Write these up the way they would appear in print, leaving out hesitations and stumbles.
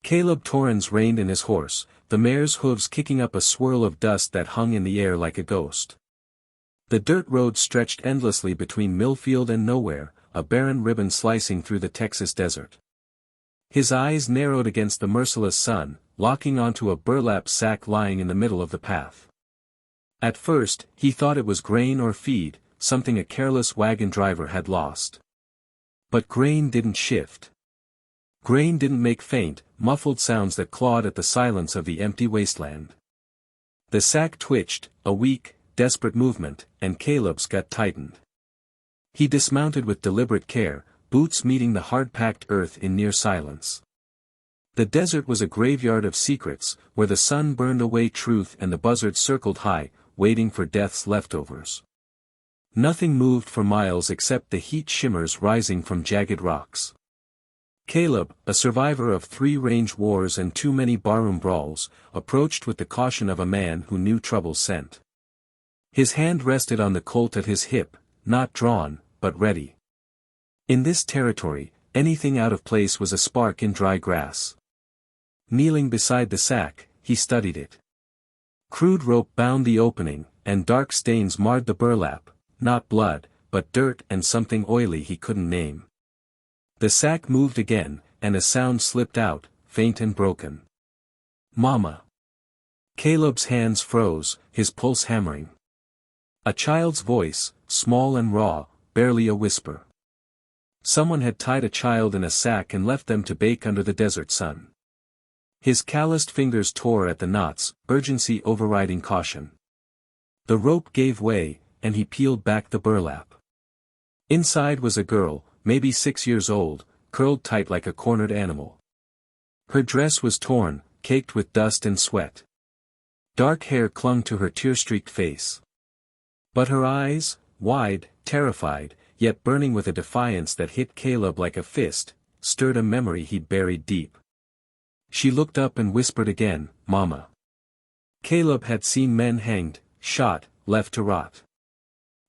Caleb Torrens reined in his horse, the mare's hooves kicking up a swirl of dust that hung in the air like a ghost. The dirt road stretched endlessly between Millfield and nowhere, a barren ribbon slicing through the Texas desert. His eyes narrowed against the merciless sun, locking onto a burlap sack lying in the middle of the path. At first, he thought it was grain or feed, something a careless wagon driver had lost. But grain didn't shift. Grain didn't make faint, muffled sounds that clawed at the silence of the empty wasteland. The sack twitched, a weak, desperate movement, and Caleb's gut tightened. He dismounted with deliberate care, boots meeting the hard-packed earth in near silence. The desert was a graveyard of secrets, where the sun burned away truth and the buzzards circled high, waiting for death's leftovers. Nothing moved for miles except the heat shimmers rising from jagged rocks. Caleb, a survivor of 3 range wars and too many barroom brawls, approached with the caution of a man who knew trouble's scent. His hand rested on the Colt at his hip, not drawn, but ready. In this territory, anything out of place was a spark in dry grass. Kneeling beside the sack, he studied it. Crude rope bound the opening, and dark stains marred the burlap, not blood, but dirt and something oily he couldn't name. The sack moved again, and a sound slipped out, faint and broken. "Mama." Caleb's hands froze, his pulse hammering. A child's voice, small and raw, barely a whisper. Someone had tied a child in a sack and left them to bake under the desert sun. His calloused fingers tore at the knots, urgency overriding caution. The rope gave way, and he peeled back the burlap. Inside was a girl, maybe 6 years old, curled tight like a cornered animal. Her dress was torn, caked with dust and sweat. Dark hair clung to her tear-streaked face. But her eyes, wide, terrified, yet burning with a defiance that hit Caleb like a fist, stirred a memory he'd buried deep. She looked up and whispered again, "Mama." Caleb had seen men hanged, shot, left to rot.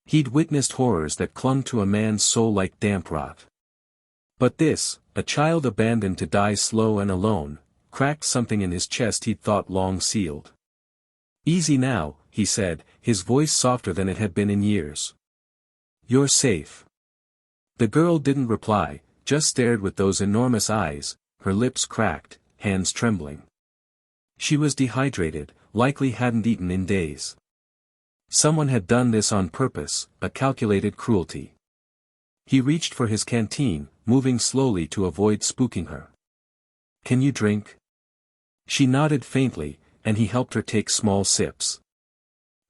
He'd witnessed horrors that clung to a man's soul like damp rot. But this, a child abandoned to die slow and alone, cracked something in his chest he'd thought long sealed. "Easy now," he said, his voice softer than it had been in years. "You're safe." The girl didn't reply, just stared with those enormous eyes, her lips cracked, hands trembling. She was dehydrated, likely hadn't eaten in days. Someone had done this on purpose, a calculated cruelty. He reached for his canteen, moving slowly to avoid spooking her. "Can you drink?" She nodded faintly, and he helped her take small sips.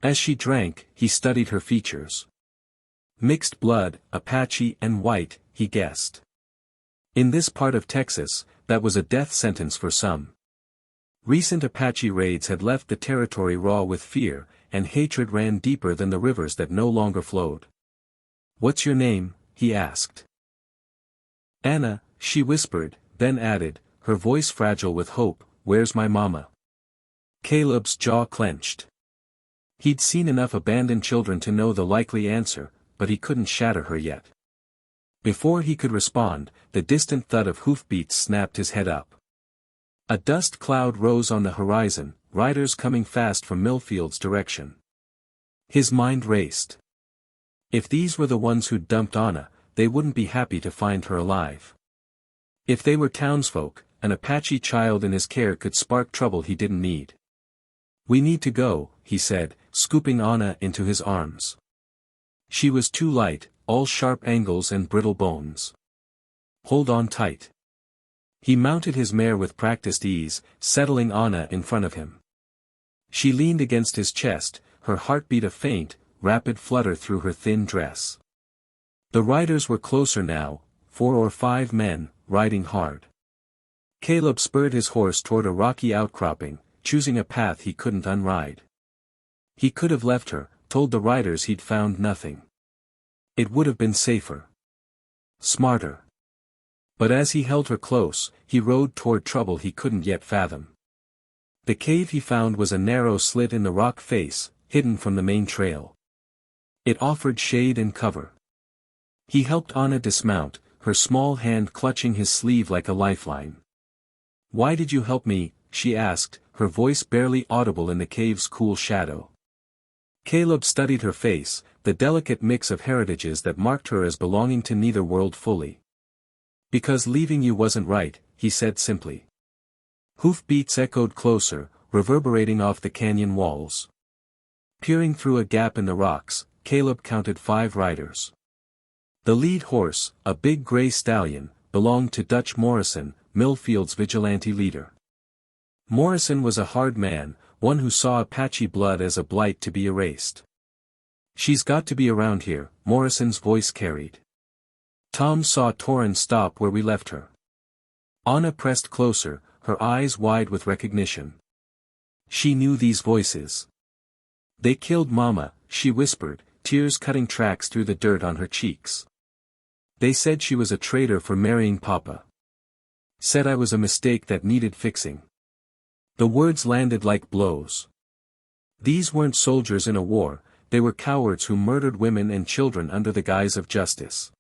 As she drank, he studied her features. Mixed blood, Apache and white, he guessed. In this part of Texas, that was a death sentence for some. Recent Apache raids had left the territory raw with fear, and hatred ran deeper than the rivers that no longer flowed. "What's your name?" he asked. "Anna," she whispered, then added, her voice fragile with hope, "Where's my mama?" Caleb's jaw clenched. He'd seen enough abandoned children to know the likely answer, but he couldn't shatter her yet. Before he could respond, the distant thud of hoofbeats snapped his head up. A dust cloud rose on the horizon, riders coming fast from Millfield's direction. His mind raced. If these were the ones who'd dumped Anna, they wouldn't be happy to find her alive. If they were townsfolk, an Apache child in his care could spark trouble he didn't need. "We need to go," he said, scooping Anna into his arms. She was too light, all sharp angles and brittle bones. "Hold on tight." He mounted his mare with practiced ease, settling Anna in front of him. She leaned against his chest, her heartbeat a faint, rapid flutter through her thin dress. The riders were closer now, 4 or 5 men, riding hard. Caleb spurred his horse toward a rocky outcropping, choosing a path he couldn't unride. He could have left her, told the riders he'd found nothing. It would have been safer. Smarter. But as he held her close, he rode toward trouble he couldn't yet fathom. The cave he found was a narrow slit in the rock face, hidden from the main trail. It offered shade and cover. He helped Anna dismount, her small hand clutching his sleeve like a lifeline. Why did you help me? She asked, her voice barely audible in the cave's cool shadow. Caleb studied her face, the delicate mix of heritages that marked her as belonging to neither world fully. Because leaving you wasn't right, he said simply. Hoofbeats echoed closer, reverberating off the canyon walls. Peering through a gap in the rocks, Caleb counted 5 riders. The lead horse, a big gray stallion, belonged to Dutch Morrison, Millfield's vigilante leader. Morrison was a hard man, one who saw Apache blood as a blight to be erased. She's got to be around here, Morrison's voice carried. Tom saw Torrin stop where we left her. Anna pressed closer, her eyes wide with recognition. She knew these voices. They killed Mama, she whispered, tears cutting tracks through the dirt on her cheeks. They said she was a traitor for marrying Papa. Said I was a mistake that needed fixing. The words landed like blows. These weren't soldiers in a war, they were cowards who murdered women and children under the guise of justice.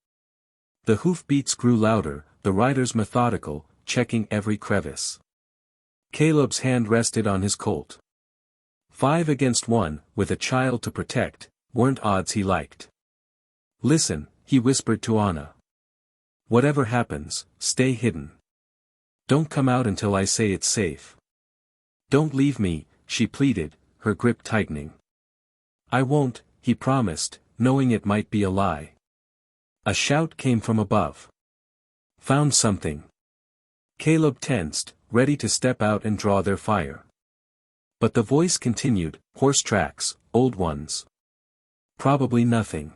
The hoofbeats grew louder, the riders methodical, checking every crevice. Caleb's hand rested on his Colt. 5 against 1, with a child to protect, weren't odds he liked. Listen, he whispered to Anna. Whatever happens, stay hidden. Don't come out until I say it's safe. Don't leave me, she pleaded, her grip tightening. I won't, he promised, knowing it might be a lie. A shout came from above. Found something. Caleb tensed, ready to step out and draw their fire. But the voice continued, horse tracks, old ones. Probably nothing.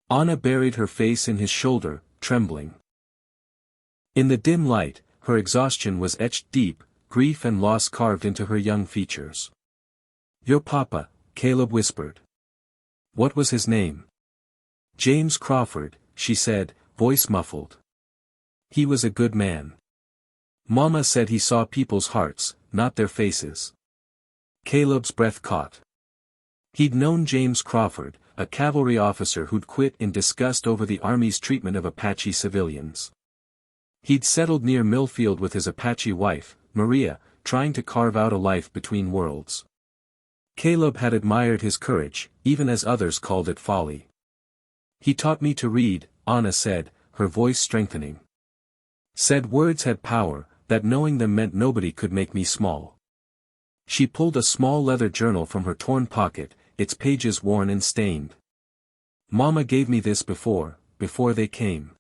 Anna buried her face in his shoulder, trembling. In the dim light, her exhaustion was etched deep, grief and loss carved into her young features. Your papa, Caleb whispered. What was his name? James Crawford, she said, voice muffled. He was a good man. Mama said he saw people's hearts, not their faces. Caleb's breath caught. He'd known James Crawford, a cavalry officer who'd quit in disgust over the Army's treatment of Apache civilians. He'd settled near Millfield with his Apache wife, Maria, trying to carve out a life between worlds. Caleb had admired his courage, even as others called it folly. He taught me to read, Anna said, her voice strengthening. Said words had power, that knowing them meant nobody could make me small. She pulled a small leather journal from her torn pocket, its pages worn and stained. Mama gave me this before they came.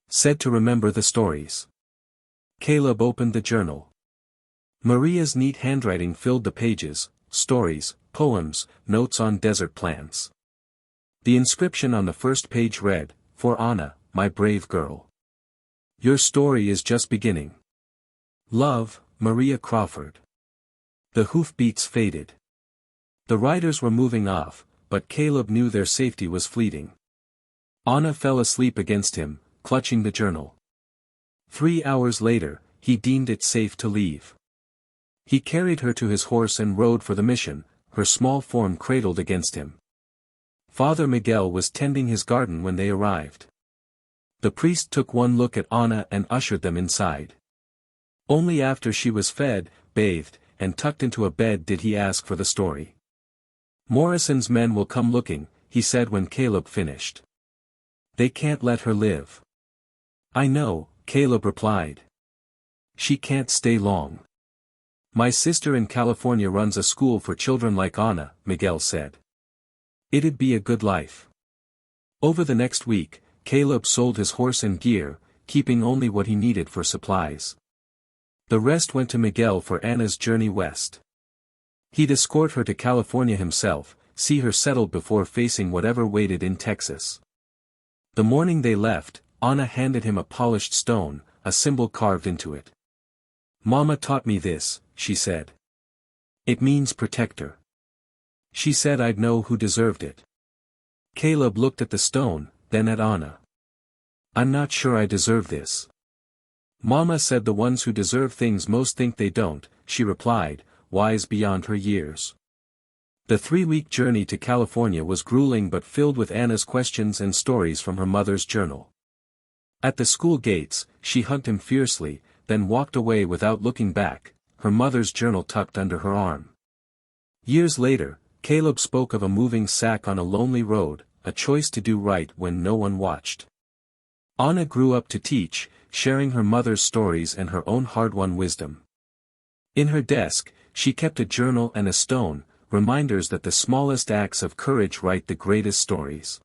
Said to remember the stories. Caleb opened the journal. Maria's neat handwriting filled the pages, stories, poems, notes on desert plants. The inscription on the first page read, For Anna, my brave girl. Your story is just beginning. Love, Maria Crawford. The hoofbeats faded. The riders were moving off, but Caleb knew their safety was fleeting. Anna fell asleep against him, clutching the journal. 3 hours later, he deemed it safe to leave. He carried her to his horse and rode for the mission, her small form cradled against him. Father Miguel was tending his garden when they arrived. The priest took one look at Anna and ushered them inside. Only after she was fed, bathed, and tucked into a bed did he ask for the story. Morrison's men will come looking, he said when Caleb finished. They can't let her live. I know, Caleb replied. She can't stay long. My sister in California runs a school for children like Anna, Miguel said. It'd be a good life. Over the next week, Caleb sold his horse and gear, keeping only what he needed for supplies. The rest went to Miguel for Anna's journey west. He'd escort her to California himself, see her settled before facing whatever waited in Texas. The morning they left, Anna handed him a polished stone, a symbol carved into it. Mama taught me this, she said. It means protector. She said I'd know who deserved it. Caleb looked at the stone, then at Anna. I'm not sure I deserve this. Mama said the ones who deserve things most think they don't, she replied, wise beyond her years. The 3-week journey to California was grueling but filled with Anna's questions and stories from her mother's journal. At the school gates, she hugged him fiercely, then walked away without looking back, her mother's journal tucked under her arm. Years later, Caleb spoke of a moving sack on a lonely road, a choice to do right when no one watched. Anna grew up to teach, sharing her mother's stories and her own hard-won wisdom. In her desk, she kept a journal and a stone, reminders that the smallest acts of courage write the greatest stories.